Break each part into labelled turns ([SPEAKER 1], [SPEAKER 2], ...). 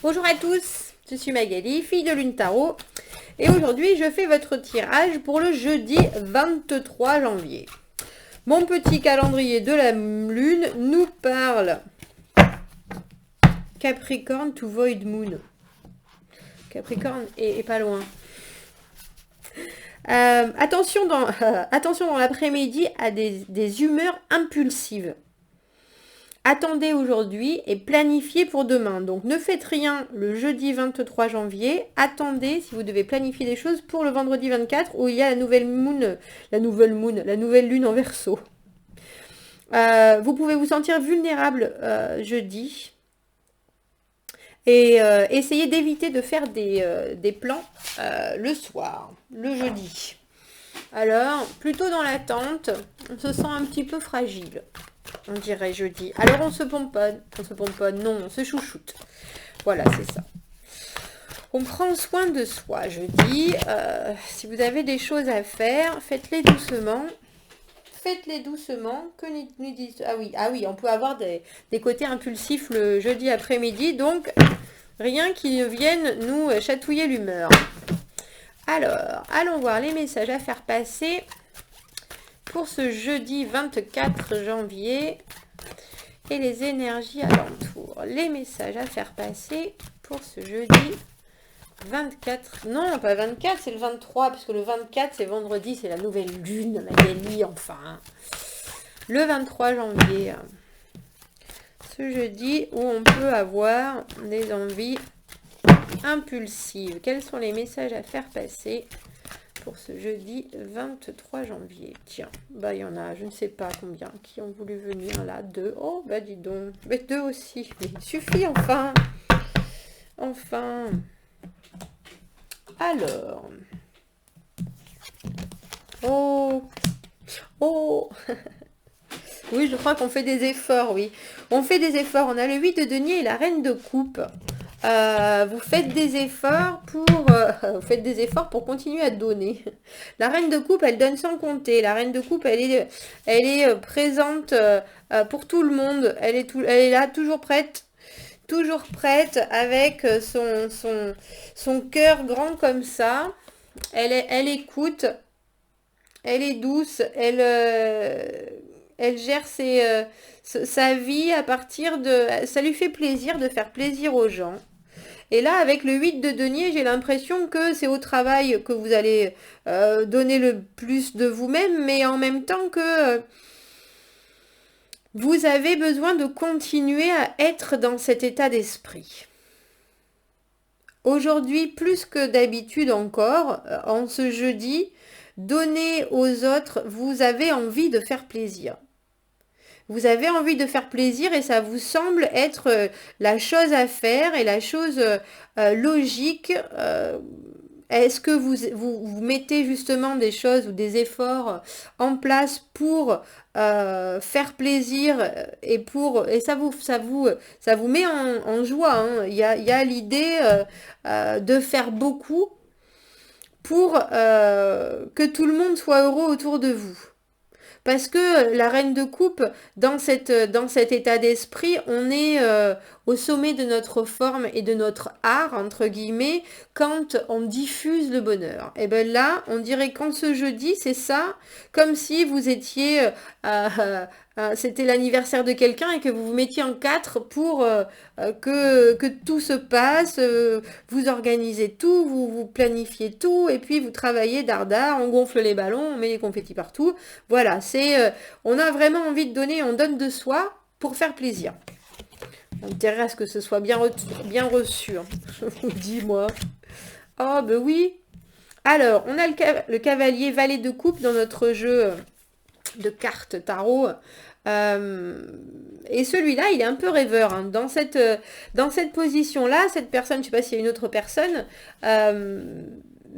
[SPEAKER 1] Bonjour à tous, je suis Magali, fille de Lune Tarot, et aujourd'hui je fais votre tirage pour le jeudi 23 janvier. Mon petit calendrier de la Lune nous parle Capricorne to Void Moon. Capricorne est pas loin. Attention dans l'après-midi à des humeurs impulsives. Attendez aujourd'hui et planifiez pour demain. Donc ne faites rien le jeudi 23 janvier. Attendez si vous devez planifier des choses pour le vendredi 24 où il y a la nouvelle lune en Verseau. Vous pouvez vous sentir vulnérable jeudi. Et essayez d'éviter de faire des plans le soir, le jeudi. Alors, plutôt dans l'attente, on se sent un petit peu fragile. On dirait jeudi. Alors on se pomponne, non, on se chouchoute. Voilà, c'est ça. On prend soin de soi jeudi. Si vous avez des choses à faire, faites-les doucement. Faites-les doucement. Que nous disent... Ah oui, on peut avoir des côtés impulsifs le jeudi après-midi. Donc, rien qui ne vienne nous chatouiller l'humeur. Alors, allons voir les messages à faire passer pour ce jeudi 24 janvier et les énergies alentours. Les messages à faire passer pour ce jeudi 24. Non, pas 24, c'est le 23, puisque le 24, c'est vendredi, c'est la nouvelle lune, Magali, enfin. Le 23 janvier, ce jeudi où on peut avoir des envies impulsives. Quels sont les messages à faire passer pour ce jeudi 23 janvier? Tiens, bah il y en a, je ne sais pas combien, qui ont voulu venir là. 2. Oh, bah dis donc. Mais 2 aussi. Mais il suffit, enfin. Enfin. Alors. Oh. Oh. Oui, je crois qu'on fait des efforts, oui. On fait des efforts. On a le 8 de denier et la reine de coupe. Vous faites des efforts pour continuer à donner. La reine de coupe, elle donne sans compter. La reine de coupe, elle est présente pour tout le monde. Elle est là, toujours prête avec son cœur grand comme ça. Elle écoute. Elle est douce. Elle gère sa vie à partir de... Ça lui fait plaisir de faire plaisir aux gens. Et là, avec le 8 de denier, j'ai l'impression que c'est au travail que vous allez donner le plus de vous-même, mais en même temps que vous avez besoin de continuer à être dans cet état d'esprit. Aujourd'hui, plus que d'habitude encore, en ce jeudi, donner aux autres, vous avez envie de faire plaisir. Vous avez envie de faire plaisir et ça vous semble être la chose à faire et la chose logique. Est-ce que vous mettez justement des choses ou des efforts en place pour faire plaisir et ça vous met en joie, hein. Il y a l'idée de faire beaucoup pour que tout le monde soit heureux autour de vous. Parce que la reine de coupe, dans cet état d'esprit, on est au sommet de notre forme et de notre art, entre guillemets, quand on diffuse le bonheur. Et bien là, on dirait qu'en ce jeudi, c'est ça, comme si vous étiez... c'était l'anniversaire de quelqu'un et que vous vous mettiez en 4 pour que tout se passe, vous organisez tout, vous planifiez tout, et puis vous travaillez dardard, on gonfle les ballons, on met les confettis partout. Voilà, on a vraiment envie de donner, on donne de soi pour faire plaisir. On intérêt à ce que ce soit bien reçu, hein. Je vous dis, moi. Oh, ben oui. Alors, on a le cavalier valet de coupe dans notre jeu de cartes tarot. Et celui-là, il est un peu rêveur, hein. Dans cette position-là, cette personne, je ne sais pas s'il y a une autre personne,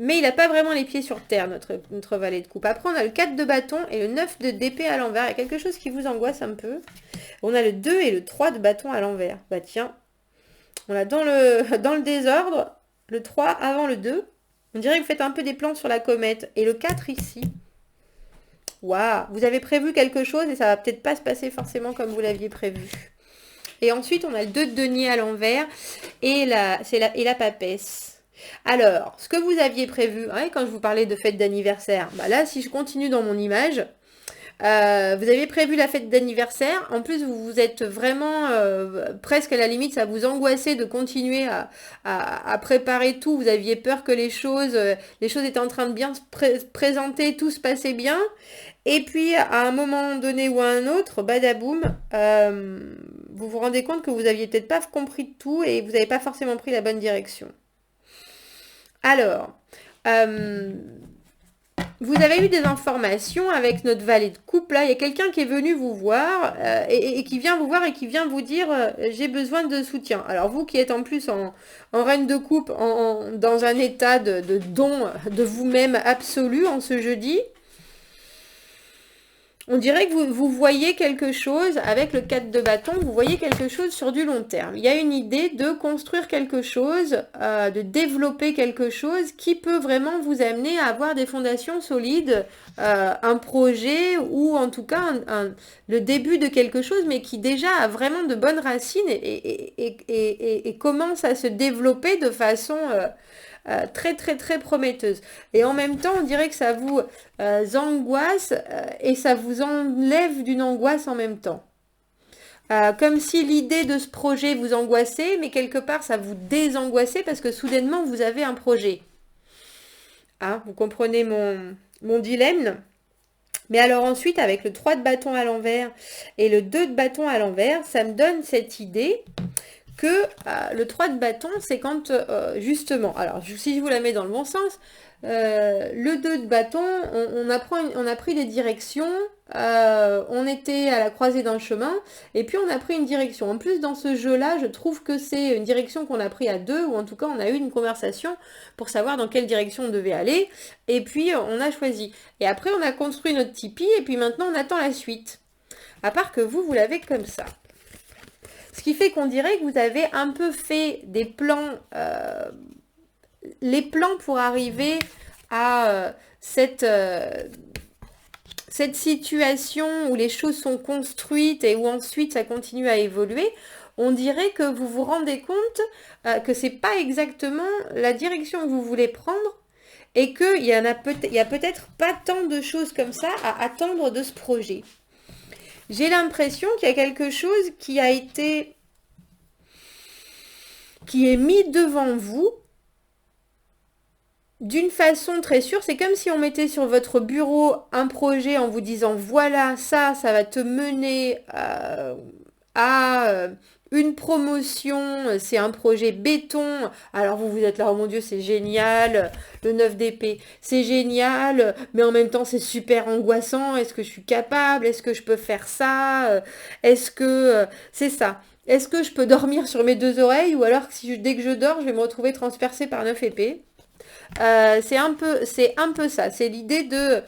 [SPEAKER 1] mais il n'a pas vraiment les pieds sur terre, notre valet de coupe. Après, on a le 4 de bâton et le 9 d'épée à l'envers. Il y a quelque chose qui vous angoisse un peu. On a le 2 et le 3 de bâton à l'envers. Bah tiens, on a dans le désordre, le 3 avant le 2. On dirait que vous faites un peu des plans sur la comète. Et le 4 ici. Waouh, vous avez prévu quelque chose et ça va peut-être pas se passer forcément comme vous l'aviez prévu. Et ensuite, on a le 2 de denier à l'envers et la papesse. Alors, ce que vous aviez prévu, hein, quand je vous parlais de fête d'anniversaire, bah là, si je continue dans mon image, vous aviez prévu la fête d'anniversaire. En plus, vous êtes vraiment presque à la limite, ça vous angoissait de continuer à préparer tout. Vous aviez peur que les choses étaient en train de bien se présenter, tout se passait bien. Et puis, à un moment donné ou à un autre, badaboum, vous vous rendez compte que vous aviez peut-être pas compris tout et vous n'avez pas forcément pris la bonne direction. Alors, vous avez eu des informations avec notre valet de coupe. Là, il y a quelqu'un qui est venu vous voir et qui vient vous voir et qui vient vous dire j'ai besoin de soutien. Alors vous qui êtes en plus en reine de coupe, dans un état de don de vous-même absolu en ce jeudi, on dirait que vous voyez quelque chose, avec le 4 de bâton, vous voyez quelque chose sur du long terme. Il y a une idée de construire quelque chose, de développer quelque chose qui peut vraiment vous amener à avoir des fondations solides, un projet ou en tout cas le début de quelque chose, mais qui déjà a vraiment de bonnes racines et commence à se développer de façon très très très prometteuse. Et en même temps, on dirait que ça vous angoisse et ça vous enlève d'une angoisse en même temps. Comme si l'idée de ce projet vous angoissait, mais quelque part ça vous désangoissait parce que soudainement vous avez un projet. Hein, vous comprenez mon dilemme? Mais alors ensuite, avec le 3 de bâton à l'envers et le 2 de bâton à l'envers, ça me donne cette idée que le 3 de bâton, c'est quand, justement, alors si je vous la mets dans le bon sens, le 2 de bâton, on a pris des directions, on était à la croisée d'un chemin, et puis on a pris une direction. En plus, dans ce jeu-là, je trouve que c'est une direction qu'on a pris à deux, ou en tout cas, on a eu une conversation pour savoir dans quelle direction on devait aller, et puis on a choisi. Et après, on a construit notre tipi, et puis maintenant, on attend la suite. À part que vous l'avez comme ça. Ce qui fait qu'on dirait que vous avez un peu fait des plans, les plans pour arriver à cette situation où les choses sont construites et où ensuite ça continue à évoluer. On dirait que vous vous rendez compte que c'est pas exactement la direction que vous voulez prendre et qu'il y a peut-être pas tant de choses comme ça à attendre de ce projet. J'ai l'impression qu'il y a quelque chose qui est mis devant vous d'une façon très sûre. C'est comme si on mettait sur votre bureau un projet en vous disant voilà, ça va te mener à une promotion, c'est un projet béton. Alors vous êtes là, oh mon Dieu, c'est génial, le 9 d'épée, c'est génial, mais en même temps c'est super angoissant. Est-ce que je suis capable? Est-ce que je peux faire ça? Est-ce que c'est ça? Est-ce que je peux dormir sur mes deux oreilles ou alors dès que je dors, je vais me retrouver transpercée par 9 épées? C'est un peu ça. C'est l'idée de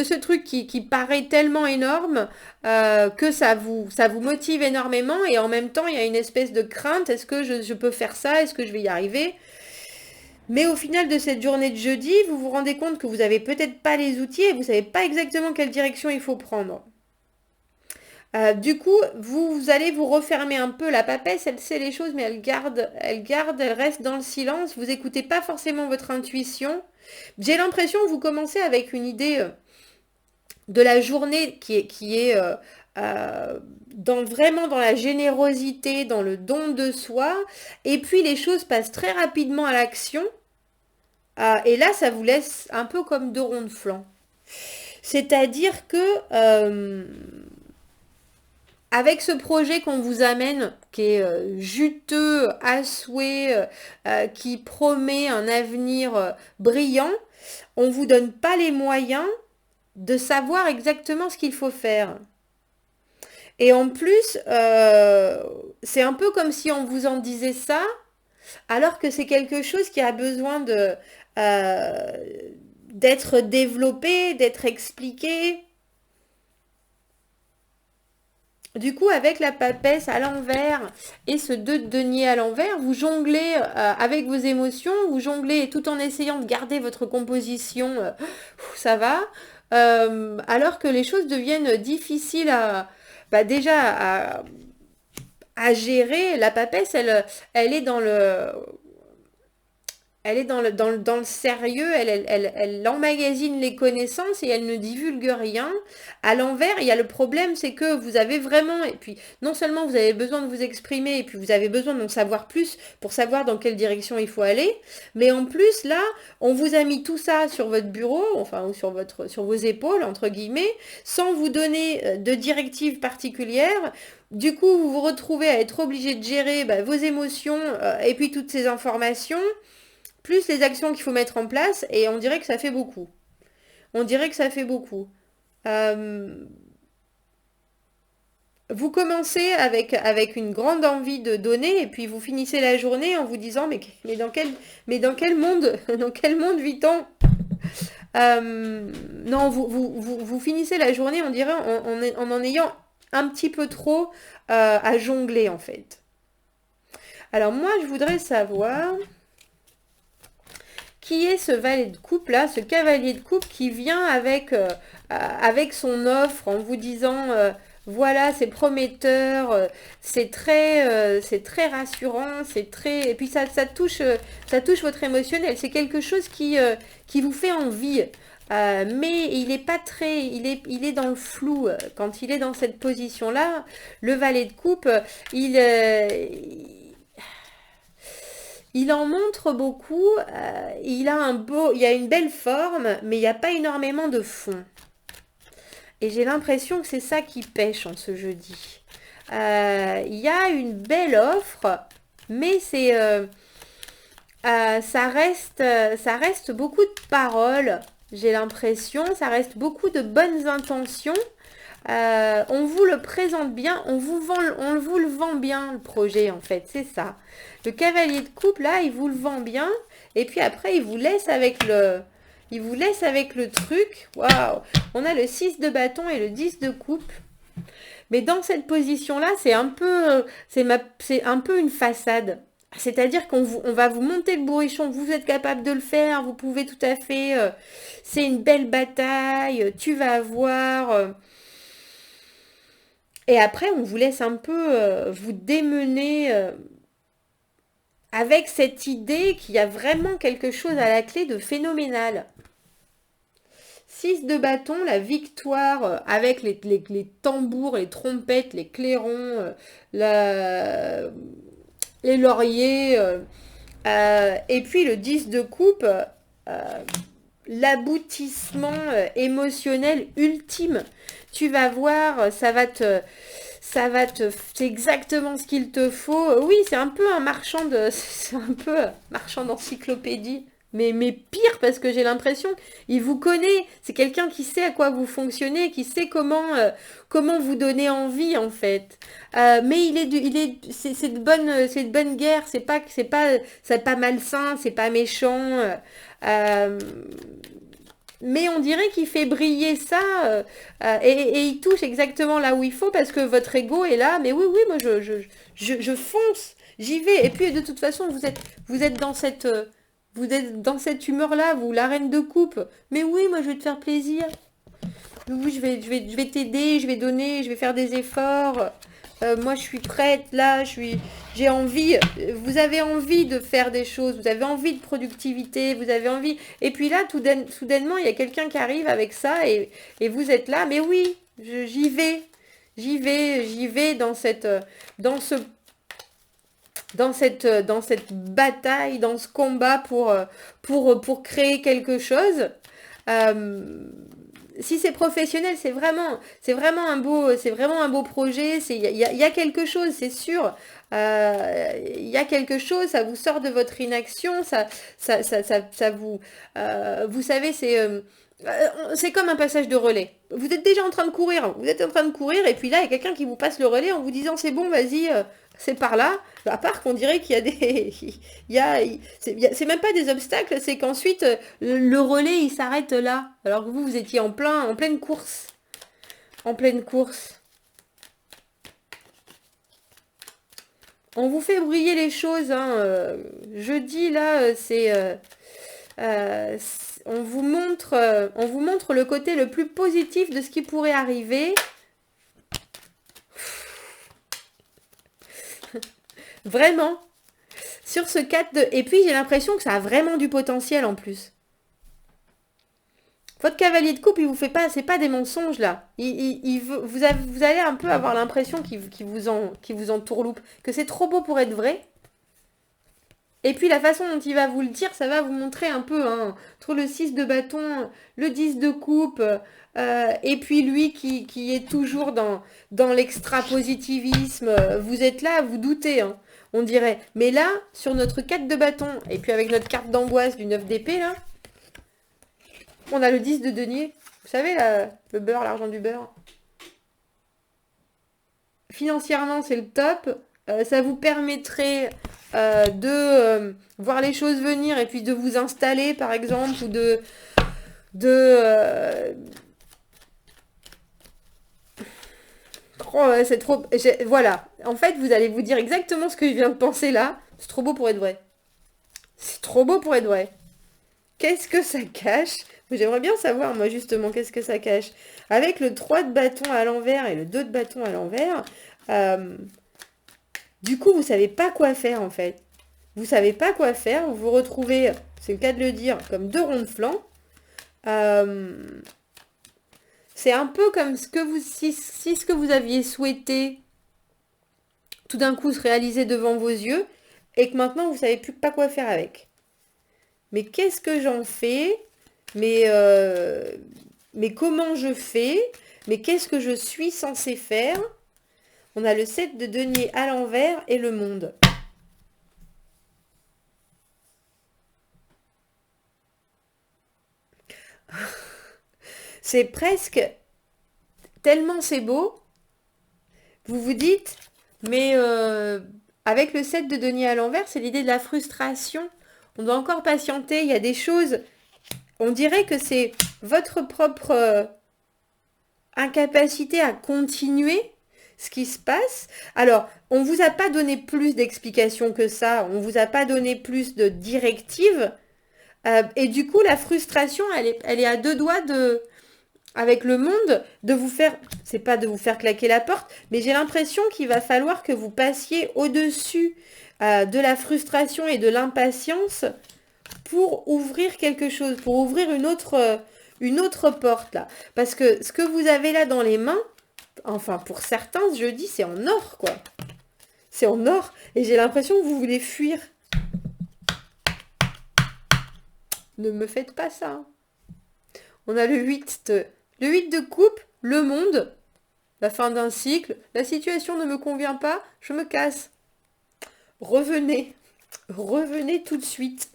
[SPEAKER 1] ce truc qui paraît tellement énorme que ça vous motive énormément et en même temps il y a une espèce de crainte. Est-ce que je peux faire ça? Est-ce que je vais y arriver? Mais au final de cette journée de jeudi, vous vous rendez compte que vous n'avez peut-être pas les outils et vous ne savez pas exactement quelle direction il faut prendre. Du coup, vous allez vous refermer un peu. La papesse, elle sait les choses, mais elle reste dans le silence. Vous n'écoutez pas forcément votre intuition. J'ai l'impression que vous commencez avec une idée de la journée qui est vraiment dans la générosité, dans le don de soi. Et puis les choses passent très rapidement à l'action. Et là, ça vous laisse un peu comme deux ronds de flanc. C'est-à-dire que avec ce projet qu'on vous amène, qui est juteux, à souhait, qui promet un avenir brillant, on ne vous donne pas les moyens de savoir exactement ce qu'il faut faire. Et en plus, c'est un peu comme si on vous en disait ça, alors que c'est quelque chose qui a besoin d'être développé, d'être expliqué. Du coup, avec la papesse à l'envers et ce 2 de denier à l'envers, vous jonglez avec vos émotions, vous jonglez tout en essayant de garder votre composition, ça va, alors que les choses deviennent difficiles déjà à gérer. La papesse, elle est dans le... Elle est dans le sérieux, elle emmagasine les connaissances et elle ne divulgue rien. À l'envers, il y a le problème, c'est que vous avez vraiment, et puis non seulement vous avez besoin de vous exprimer, et puis vous avez besoin d'en savoir plus pour savoir dans quelle direction il faut aller, mais en plus, là, on vous a mis tout ça sur votre bureau, enfin, ou sur vos épaules, entre guillemets, sans vous donner de directives particulières. Du coup, vous vous retrouvez à être obligé de gérer vos émotions et puis toutes ces informations plus les actions qu'il faut mettre en place, et on dirait que ça fait beaucoup. On dirait que ça fait beaucoup. Euh, vous commencez avec une grande envie de donner, et puis vous finissez la journée en vous disant, mais dans quel monde, dans quel monde vit-on? Non, vous finissez la journée, on dirait, en ayant un petit peu trop à jongler, en fait. Alors moi, je voudrais savoir... Qui est ce valet de coupe là, ce cavalier de coupe qui vient avec son offre en vous disant voilà, c'est prometteur, c'est très rassurant, c'est très... Et puis ça touche votre émotionnel, c'est quelque chose qui vous fait envie. Mais il est pas très, il est dans le flou. Quand il est dans cette position-là, le valet de coupe, il en montre beaucoup, il y a une belle forme, mais il n'y a pas énormément de fond. Et j'ai l'impression que c'est ça qui pêche en ce jeudi. Il y a une belle offre, mais ça reste beaucoup de paroles, j'ai l'impression, ça reste beaucoup de bonnes intentions. On vous le présente bien, on vous le vend bien le projet en fait, c'est ça. Le cavalier de coupe là, il vous le vend bien, et puis après il vous laisse avec le truc. Waouh! On a le 6 de bâton et le 10 de coupe. Mais dans cette position là, c'est un peu une façade. C'est-à-dire on va vous monter le bourrichon, vous êtes capable de le faire, vous pouvez tout à fait. C'est une belle bataille, tu vas voir. Et après, on vous laisse un peu vous démener avec cette idée qu'il y a vraiment quelque chose à la clé de phénoménal. 6 de bâton, la victoire avec les tambours, les trompettes, les clairons, les lauriers. Et puis le 10 de coupe, l'aboutissement émotionnel ultime. Tu vas voir, c'est exactement ce qu'il te faut. Oui, c'est un peu un marchand c'est un peu marchand d'encyclopédie. Mais pire parce que j'ai l'impression, il vous connaît. C'est quelqu'un qui sait à quoi vous fonctionnez, qui sait comment vous donner envie en fait. Mais c'est de bonne guerre. C'est pas malsain, c'est pas méchant. Euh, mais on dirait qu'il fait briller ça et il touche exactement là où il faut parce que votre ego est là. Mais oui, oui, moi je fonce, j'y vais. Et puis de toute façon, vous êtes dans cette humeur-là, vous, la reine de coupe. Mais oui, moi je vais te faire plaisir. Oui, je vais t'aider, je vais donner, je vais faire des efforts. Moi, je suis prête, là, j'ai envie. Vous avez envie de faire des choses, vous avez envie de productivité, vous avez envie. Et puis là, soudainement, il y a quelqu'un qui arrive avec ça et vous êtes là. Mais oui, j'y vais dans ce, dans cette bataille, dans ce combat pour créer quelque chose. Euh, si c'est professionnel, c'est vraiment un beau projet. Il y a quelque chose, c'est sûr. Il y a quelque chose, ça vous sort de votre inaction, ça vous, vous savez, c'est comme un passage de relais. Vous êtes déjà en train de courir, et puis là, il y a quelqu'un qui vous passe le relais en vous disant c'est bon, vas-y, c'est par là. À part qu'on dirait qu'il y a des, c'est même pas des obstacles, c'est qu'ensuite le relais il s'arrête là, alors que vous étiez en pleine course, en pleine course. On vous fait briller les choses, hein. Jeudi là, on vous montre le côté le plus positif de ce qui pourrait arriver. Vraiment. Sur ce 4 de... Et puis j'ai l'impression que ça a vraiment du potentiel en plus. Votre cavalier de coupe, il vous fait pas, c'est pas des mensonges là. Vous allez un peu avoir l'impression qu'il vous entourloupe, que c'est trop beau pour être vrai. Et puis la façon dont il va vous le dire, ça va vous montrer un peu, hein, entre le 6 de bâton, le 10 de coupe, et puis lui qui est toujours dans l'extra-positivisme. Vous êtes là, vous doutez, hein, on dirait. Mais là, sur notre 4 de bâton, et puis avec notre carte d'angoisse du 9 d'épée, là, on a le 10 de denier. Vous savez, là, le beurre, l'argent du beurre. Financièrement, c'est le top. Ça vous permettrait de voir les choses venir et puis de vous installer, par exemple, ou de oh, c'est trop... Voilà. En fait, vous allez vous dire exactement ce que je viens de penser là. C'est trop beau pour être vrai. C'est trop beau pour être vrai. Qu'est-ce que ça cache? J'aimerais bien savoir, moi, justement, qu'est-ce que ça cache. Avec le 3 de bâton à l'envers et le 2 de bâton à l'envers, euh, du coup, vous savez pas quoi faire, en fait. Vous savez pas quoi faire, vous vous retrouvez, c'est le cas de le dire, comme deux ronds de flanc. Euh, c'est un peu comme ce que si ce que vous aviez souhaité tout d'un coup se réalisait devant vos yeux et que maintenant vous savez plus pas quoi faire avec. Mais qu'est-ce que j'en fais? Mais comment je fais? Mais qu'est-ce que je suis censé faire? On a le 7 de denier à l'envers et le monde. C'est presque tellement c'est beau, vous vous dites, mais avec le 7 de denier à l'envers, c'est l'idée de la frustration. On doit encore patienter, il y a des choses, on dirait que c'est votre propre incapacité à continuer ce qui se passe. Alors, on ne vous a pas donné plus d'explications que ça, on ne vous a pas donné plus de directives, et du coup, la frustration, elle est à deux doigts de, avec le monde, de vous faire, c'est pas de vous faire claquer la porte, mais j'ai l'impression qu'il va falloir que vous passiez au-dessus de la frustration et de l'impatience pour ouvrir quelque chose, pour ouvrir une autre porte là. Parce que ce que vous avez là dans les mains, enfin pour certains, je dis, c'est en or quoi. C'est en or et j'ai l'impression que vous voulez fuir. Ne me faites pas ça. On a le 8 de coupe, le monde, la fin d'un cycle, la situation ne me convient pas, je me casse. Revenez, revenez tout de suite.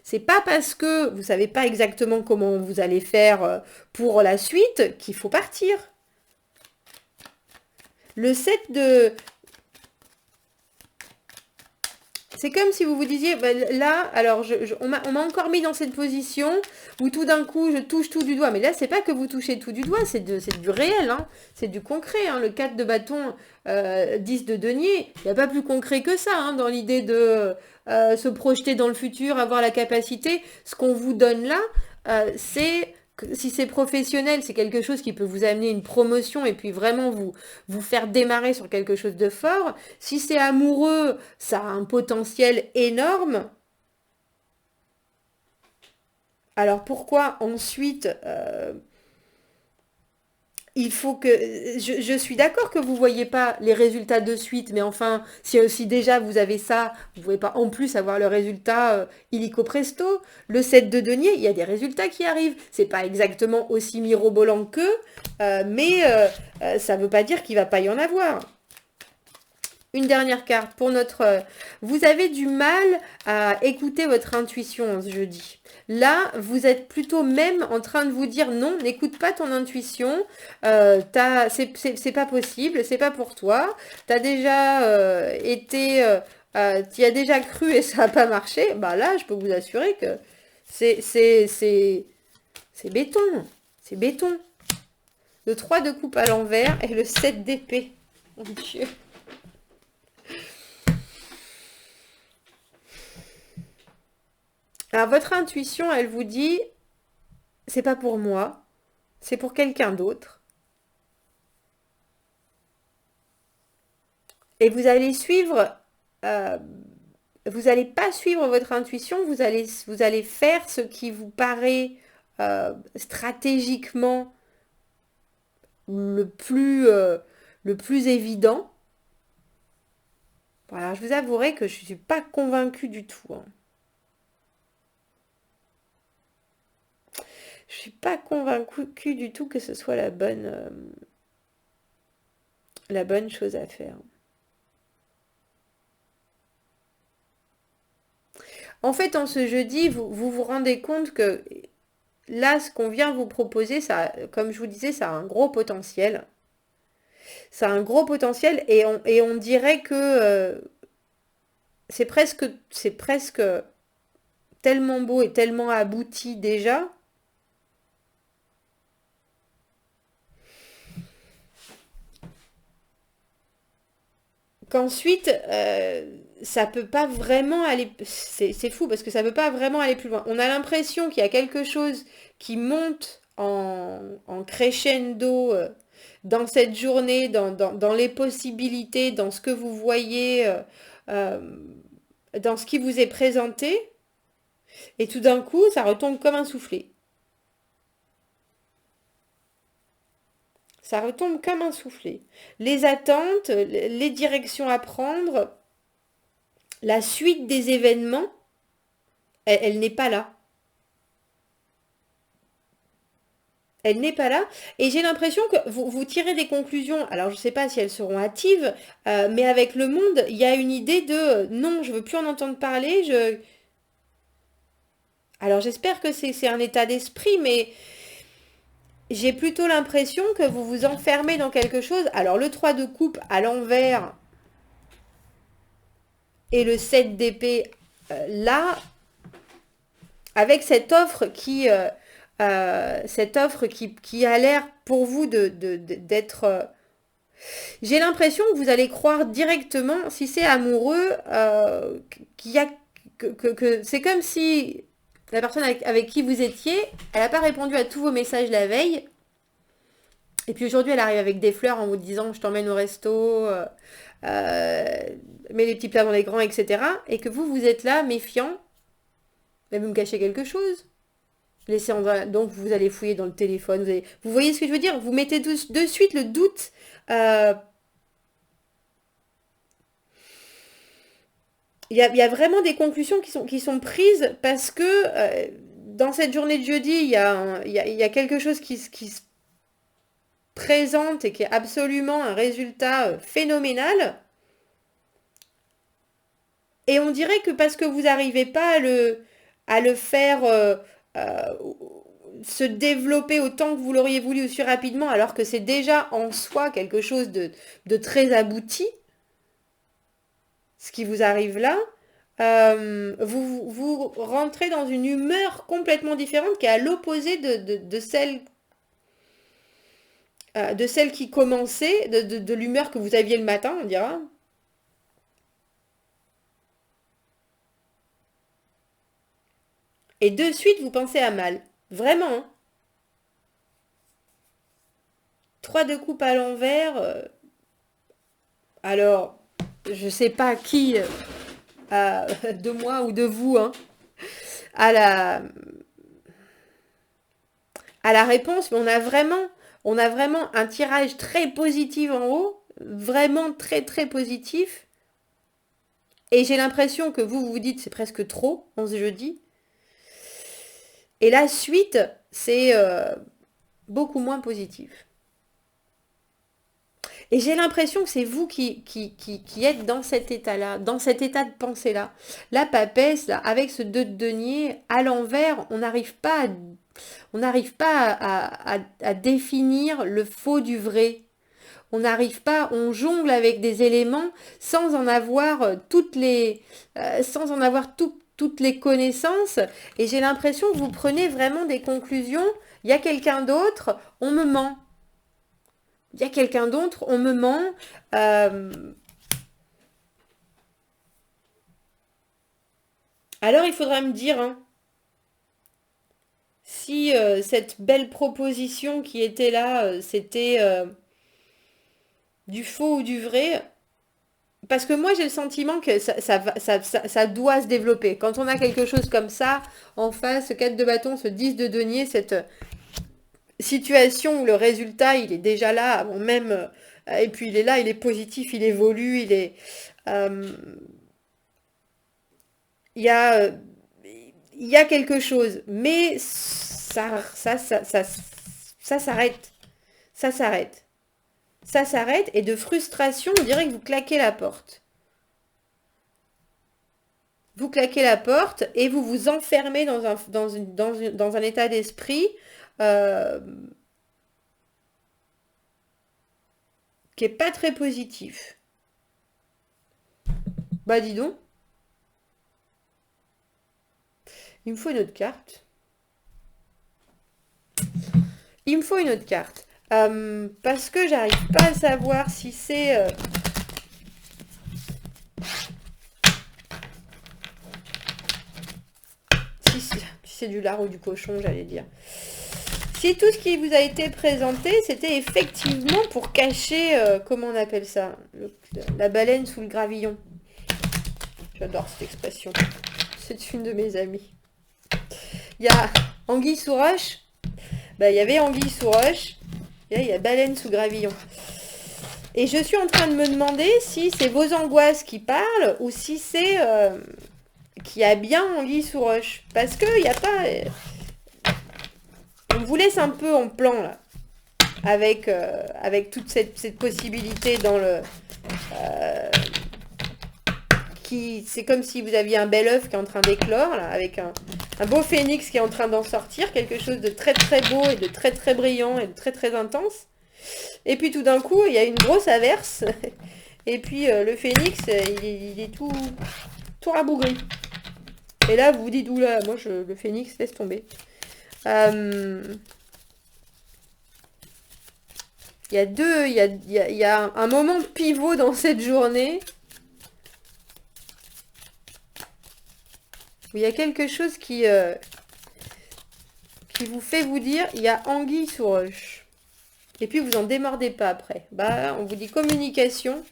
[SPEAKER 1] C'est pas parce que vous savez pas exactement comment vous allez faire pour la suite qu'il faut partir. Le 7 de... C'est comme si vous vous disiez, bah, là, alors on m'a encore mis dans cette position où tout d'un coup je touche tout du doigt. Mais là, c'est pas que vous touchez tout du doigt, c'est du réel, hein, c'est du concret. Hein. Le 4 de bâton, 10 de denier, il n'y a pas plus concret que ça hein, dans l'idée de se projeter dans le futur, avoir la capacité. Ce qu'on vous donne là, c'est... Si c'est professionnel, c'est quelque chose qui peut vous amener une promotion et puis vraiment vous faire démarrer sur quelque chose de fort. Si c'est amoureux, ça a un potentiel énorme. Alors pourquoi ensuite il faut que... Je suis d'accord que vous ne voyez pas les résultats de suite, mais enfin, si déjà vous avez ça, vous ne pouvez pas en plus avoir le résultat illico presto. Le 7 de denier, il y a des résultats qui arrivent. C'est pas exactement aussi mirobolant qu'eux, mais ça ne veut pas dire qu'il ne va pas y en avoir. Une dernière carte pour notre... vous avez du mal à écouter votre intuition ce jeudi. Là, vous êtes plutôt même en train de vous dire non, n'écoute pas ton intuition, c'est pas possible, c'est pas pour toi. T'as déjà t'y as déjà cru et ça n'a pas marché. Bah là, je peux vous assurer que c'est béton, c'est béton. Le 3 de coupe à l'envers et le 7 d'épée. Mon Dieu. Alors, votre intuition, elle vous dit, c'est pas pour moi, c'est pour quelqu'un d'autre. Et vous allez suivre euh, vous n'allez pas suivre votre intuition, vous allez faire ce qui vous paraît stratégiquement le plus évident. Voilà, je vous avouerai que je ne suis pas convaincue du tout, hein. Je suis pas convaincue du tout que ce soit la bonne chose à faire. En fait, en ce jeudi, vous rendez compte que là, ce qu'on vient vous proposer, ça, comme je vous disais, ça a un gros potentiel. Ça a un gros potentiel et on dirait que c'est presque tellement beau et tellement abouti déjà qu'ensuite, ça peut pas vraiment aller. C'est fou parce que ça peut pas vraiment aller plus loin. On a l'impression qu'il y a quelque chose qui monte en crescendo dans cette journée, dans les possibilités, dans ce que vous voyez, euh, dans ce qui vous est présenté. Et tout d'un coup, ça retombe comme un soufflé. Ça retombe comme un soufflé. Les attentes, les directions à prendre, la suite des événements, elle n'est pas là. Elle n'est pas là. Et j'ai l'impression que vous tirez des conclusions. Alors, je ne sais pas si elles seront hâtives, mais avec le monde, il y a une idée de non, je veux plus en entendre parler. Alors, j'espère que c'est un état d'esprit, mais j'ai plutôt l'impression que vous vous enfermez dans quelque chose. Alors, le 3 de coupe à l'envers et le 7 d'épée là, avec cette offre qui a l'air pour vous d'être... j'ai l'impression que vous allez croire directement, si c'est amoureux, qu'il y a, que c'est comme si la personne avec qui vous étiez, elle n'a pas répondu à tous vos messages la veille. Et puis aujourd'hui, elle arrive avec des fleurs en vous disant je t'emmène au resto, euh, mets les petits plats dans les grands, etc. Et que vous êtes là, méfiant, mais vous me cachez quelque chose. Donc vous allez fouiller dans le téléphone. Vous voyez ce que je veux dire? Vous mettez de suite le doute. euh, Il y a vraiment des conclusions qui sont prises parce que dans cette journée de jeudi, il y a quelque chose qui se présente et qui est absolument un résultat phénoménal. Et on dirait que parce que vous n'arrivez pas à le faire euh, se développer autant que vous l'auriez voulu aussi rapidement, alors que c'est déjà en soi quelque chose de très abouti, ce qui vous arrive là, vous rentrez dans une humeur complètement différente qui est à l'opposé de celle qui commençait, de l'humeur que vous aviez le matin, on dira. Et de suite, vous pensez à mal. Vraiment, hein. 3 de coupe à l'envers. Alors, je sais pas qui de moi ou de vous hein, à à la réponse, mais on a vraiment un tirage très positif en haut, vraiment très très positif. Et j'ai l'impression que vous vous dites c'est presque trop en ce jeudi. Et la suite, c'est beaucoup moins positif. Et j'ai l'impression que c'est vous qui êtes dans cet état-là, dans cet état de pensée-là. La papesse, là, avec ce 2 de denier, à l'envers, on n'arrive pas à définir le faux du vrai. On n'arrive pas, on jongle avec des éléments sans en avoir sans en avoir toutes les connaissances. Et j'ai l'impression que vous prenez vraiment des conclusions. Il y a quelqu'un d'autre, on me ment. Il y a quelqu'un d'autre, on me ment. Euh, alors il faudra me dire hein, si cette belle proposition qui était là, c'était du faux ou du vrai. parce que moi j'ai le sentiment que ça doit se développer. Quand on a quelque chose comme ça, en face, ce 4 de bâton, ce 10 de denier, cette situation où le résultat il est déjà là avant même, et puis il est là, il est positif, il évolue, il est... euh, il y a, il y a quelque chose, mais ça s'arrête. Ça s'arrête. Ça s'arrête et de frustration, on dirait que vous claquez la porte. Vous claquez la porte et vous vous enfermez dans un état d'esprit euh, qui est pas très positif. Bah dis donc, il me faut une autre carte. Il me faut une autre carte. Parce que j'arrive pas à savoir si c'est... si c'est du lard ou du cochon, j'allais dire. Si tout ce qui vous a été présenté, c'était effectivement pour cacher... comment on appelle ça, la baleine sous le gravillon. J'adore cette expression. C'est une de mes amies. Il y a anguille sous roche. Bah, il y avait anguille sous roche. Et là, il y a baleine sous gravillon. Et je suis en train de me demander si c'est vos angoisses qui parlent ou si c'est qu'il y a bien anguille sous roche. Parce que il n'y a pas... on vous laisse un peu en plan là. Avec toute cette possibilité dans le... c'est comme si vous aviez un bel œuf qui est en train d'éclore, là, avec un beau phénix qui est en train d'en sortir, quelque chose de très très beau et de très très brillant et de très très intense. Et puis tout d'un coup, il y a une grosse averse, et puis le phénix, il est tout rabougri. Et là, vous vous dites, oula, moi, le phénix, laisse tomber. Il y a un moment pivot dans cette journée. Il y a quelque chose qui vous fait vous dire, il y a anguille sous roche. Et puis vous en démordez pas après. Bah, on vous dit communication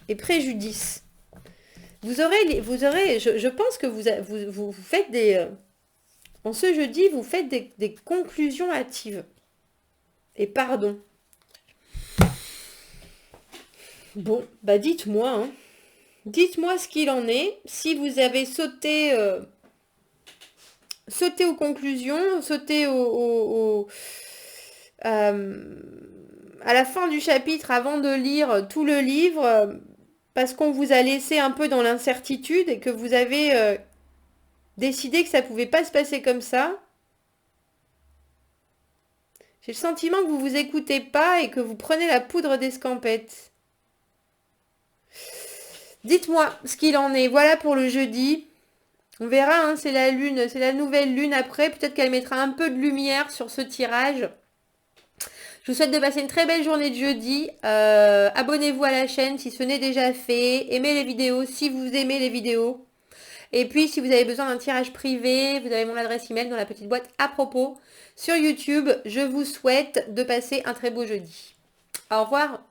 [SPEAKER 1] et préjudice. Vous aurez, je pense que vous faites des, en ce jeudi, vous faites des conclusions hâtives. Et pardon. Bon, bah dites-moi, hein. Dites-moi ce qu'il en est. Si vous avez sauté aux conclusions, sauté à la fin du chapitre avant de lire tout le livre, parce qu'on vous a laissé un peu dans l'incertitude et que vous avez décidé que ça pouvait pas se passer comme ça. J'ai le sentiment que vous vous écoutez pas et que vous prenez la poudre d'escampette. Dites-moi ce qu'il en est. Voilà pour le jeudi. On verra, hein, c'est la lune, c'est la nouvelle lune après. Peut-être qu'elle mettra un peu de lumière sur ce tirage. Je vous souhaite de passer une très belle journée de jeudi. Abonnez-vous à la chaîne si ce n'est déjà fait. Aimez les vidéos si vous aimez les vidéos. Et puis, si vous avez besoin d'un tirage privé, vous avez mon adresse email dans la petite boîte à propos sur YouTube. Je vous souhaite de passer un très beau jeudi. Au revoir.